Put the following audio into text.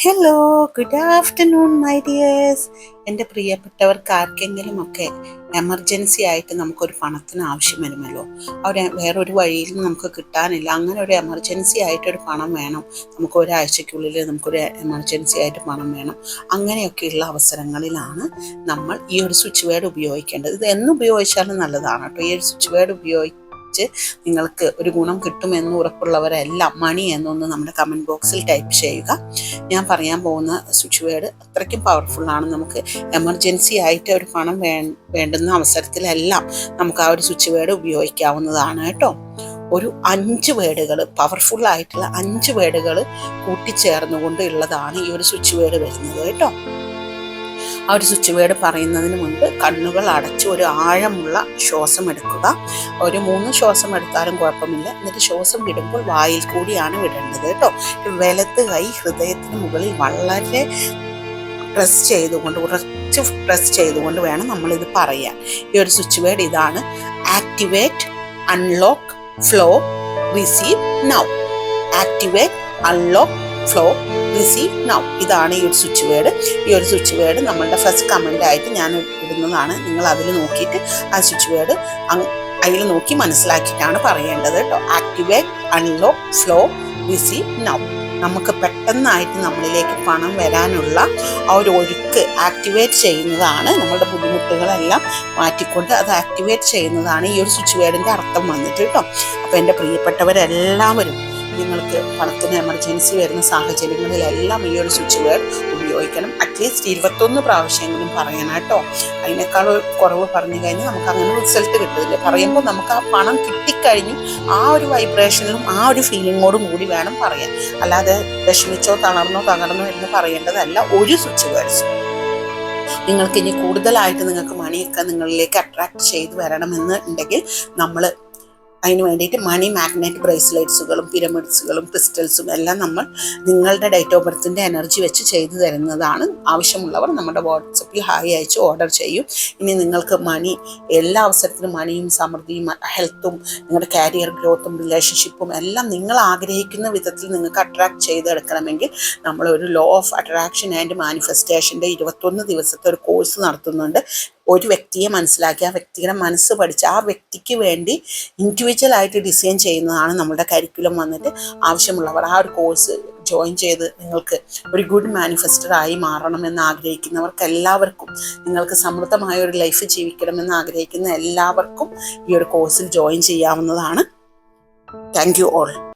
Hello, good afternoon my dears. എൻ്റെ പ്രിയപ്പെട്ടവർക്ക് ആർക്കെങ്കിലുമൊക്കെ emergency ആയിട്ട് നമുക്കൊരു പണത്തിന് ആവശ്യം വരുമല്ലോ. വേറൊരു വഴിയിലും നമുക്ക് കിട്ടാനില്ല. അങ്ങനെ ഒരു എമർജൻസി ആയിട്ടൊരു പണം വേണം, നമുക്ക് ഒരാഴ്ചയ്ക്കുള്ളിൽ നമുക്കൊരു എമർജൻസി ആയിട്ട് പണം വേണം. അങ്ങനെയൊക്കെയുള്ള അവസരങ്ങളിലാണ് നമ്മൾ ഈ ഒരു സ്വിച്ച് വേർഡ് ഉപയോഗിക്കേണ്ടത്. ഇത് എന്ന് ഉപയോഗിച്ചാലും നല്ലതാണ് കേട്ടോ. ഈ ഒരു സ്വിച്ച് വേർഡ് നിങ്ങൾക്ക് ഒരു ഗുണം കിട്ടുമെന്ന് ഉറപ്പുള്ളവരെല്ലാം മണി എന്നൊന്ന് നമ്മുടെ കമൻറ്റ് ബോക്സിൽ ടൈപ്പ് ചെയ്യുക. ഞാൻ പറയാൻ പോകുന്ന സ്വിച്ച് വേർഡ് അത്രയ്ക്കും പവർഫുള്ളാണ്. നമുക്ക് എമർജൻസി ആയിട്ട് ഒരു പണം വേണ്ടുന്ന അവസരത്തിലെല്ലാം നമുക്ക് ആ ഒരു സ്വിച്ച് വേർഡ് ഉപയോഗിക്കാവുന്നതാണ് കേട്ടോ. ഒരു 5 വേർഡുകൾ, പവർഫുൾ ആയിട്ടുള്ള 5 വേർഡുകൾ കൂട്ടിച്ചേർന്നുകൊണ്ട് ഉള്ളതാണ് ഈ ഒരു സ്വിച്ച് വേർഡ് വരുന്നത് കേട്ടോ. ആ ഒരു സ്വിച്ച് വേർഡ് പറയുന്നതിന് മുൻപ് കണ്ണുകൾ അടച്ച് ഒരു ആഴമുള്ള ശ്വാസം എടുക്കുക. ഒരു 3 ശ്വാസം എടുത്താലും കുഴപ്പമില്ല. എന്നിട്ട് ശ്വാസം വിടുമ്പോൾ വായിൽ കൂടിയാണ് വിടേണ്ടത് കേട്ടോ. വലത് കൈ ഹൃദയത്തിന് മുകളിൽ വളരെ ഉറച്ച് പ്രസ് ചെയ്തുകൊണ്ട് വേണം നമ്മളിത് പറയാൻ. ഈ ഒരു സ്വിച്ച് വേർഡ് ഇതാണ്: activate, unlock, flow, receive, now. Activate, unlock, flow, receive, now. ഇതാണ് ഈ ഒരു സ്വിച്ച് വേർഡ്. ഈ ഒരു സ്വിച്ച് വേർഡ് നമ്മളുടെ ഫസ്റ്റ് കമൻ്റ് ആയിട്ട് ഞാൻ ഇടുന്നതാണ്. നിങ്ങൾ അതിൽ നോക്കിയിട്ട് ആ സ്വിച്ച് വേർഡ് അതിൽ നോക്കി മനസ്സിലാക്കിയിട്ടാണ് പറയേണ്ടത് കേട്ടോ. Activate, unlock, flow, receive, now. നമുക്ക് പെട്ടെന്നായിട്ട് നമ്മളിലേക്ക് പണം വരാനുള്ള ആ ഒരു ഒഴുക്ക് ആക്ടിവേറ്റ് ചെയ്യുന്നതാണ്. നമ്മളുടെ ബുദ്ധിമുട്ടുകളെല്ലാം മാറ്റിക്കൊണ്ട് അത് ആക്ടിവേറ്റ് ചെയ്യുന്നതാണ് ഈ ഒരു സ്വിച്ച് വേർഡിൻ്റെ അർത്ഥം വന്നിട്ട് കേട്ടോ. അപ്പോൾ എൻ്റെ പ്രിയപ്പെട്ടവരെല്ലാവരും നിങ്ങൾക്ക് പണത്തിന് എമർജൻസി വരുന്ന സാഹചര്യങ്ങളിലെല്ലാം ഈ ഒരു സ്വിച്ച് വേർഡ് ഉപയോഗിക്കണം. അറ്റ്ലീസ്റ്റ് 21 പ്രാവശ്യമെങ്കിലും പറയണം കേട്ടോ. അതിനേക്കാൾ കുറവ് പറഞ്ഞു കഴിഞ്ഞാൽ നമുക്ക് അങ്ങനെ റിസൾട്ട് കിട്ടില്ല. പറയുമ്പോൾ നമുക്ക് ആ പണം കിട്ടിക്കഴിഞ്ഞു ആ ഒരു വൈബ്രേഷനിലും ആ ഒരു ഫീലിങ്ങോടും കൂടി വേണം പറയാൻ. അല്ലാതെ വിഷമിച്ചോ തകർന്നോ എന്ന് പറയേണ്ടതല്ല ഒരു സ്വിച്ച് വേർഡ്സ്. നിങ്ങൾക്ക് ഇനി കൂടുതലായിട്ട് നിങ്ങൾക്ക് മണിയൊക്കെ നിങ്ങളിലേക്ക് അട്രാക്ട് ചെയ്ത് വരണമെന്ന് ഉണ്ടെങ്കിൽ നമ്മൾ അതിന് വേണ്ടിയിട്ട് മണി മാഗ്നറ്റ് ബ്രേസ്ലെറ്റ്സുകളും പിരമിഡ്സുകളും ക്രിസ്റ്റൽസും എല്ലാം നമ്മൾ നിങ്ങളുടെ ഡേറ്റ് ഓഫ് ബർത്തിൻ്റെ എനർജി വെച്ച് ചെയ്തു തരുന്നതാണ്. ആവശ്യമുള്ളവർ നമ്മുടെ വാട്സപ്പിൽ ഹായ് അയച്ച് ഓർഡർ ചെയ്യും. ഇനി നിങ്ങൾക്ക് മണി, എല്ലാ അവസരത്തിലും മണിയും സമൃദ്ധിയും ഹെൽത്തും നിങ്ങളുടെ കാരിയർ ഗ്രോത്തും റിലേഷൻഷിപ്പും എല്ലാം നിങ്ങൾ ആഗ്രഹിക്കുന്ന വിധത്തിൽ നിങ്ങൾക്ക് അട്രാക്ട് ചെയ്തെടുക്കണമെങ്കിൽ നമ്മളൊരു ലോ ഓഫ് അട്രാക്ഷൻ ആൻഡ് മാനിഫെസ്റ്റേഷൻ്റെ 21 ദിവസത്തെ ഒരു കോഴ്സ് നടത്തുന്നുണ്ട്. ഒരു വ്യക്തിയെ മനസ്സിലാക്കി ആ വ്യക്തിയുടെ മനസ്സ് പഠിച്ച് ആ വ്യക്തിക്ക് വേണ്ടി ഇൻഡിവിജ്വലായിട്ട് ഡിസൈൻ ചെയ്യുന്നതാണ് നമ്മുടെ കരിക്കുലം വന്നിട്ട്. ആവശ്യമുള്ളവർ ആ ഒരു കോഴ്സ് ജോയിൻ ചെയ്ത് നിങ്ങൾക്ക് ഒരു ഗുഡ് മാനിഫെസ്റ്ററായി മാറണമെന്ന് ആഗ്രഹിക്കുന്നവർക്ക് എല്ലാവർക്കും, നിങ്ങൾക്ക് സമൃദ്ധമായ ഒരു ലൈഫ് ജീവിക്കണമെന്ന് ആഗ്രഹിക്കുന്ന എല്ലാവർക്കും ഈ ഒരു കോഴ്സിൽ ജോയിൻ ചെയ്യാവുന്നതാണ്. Thank you all.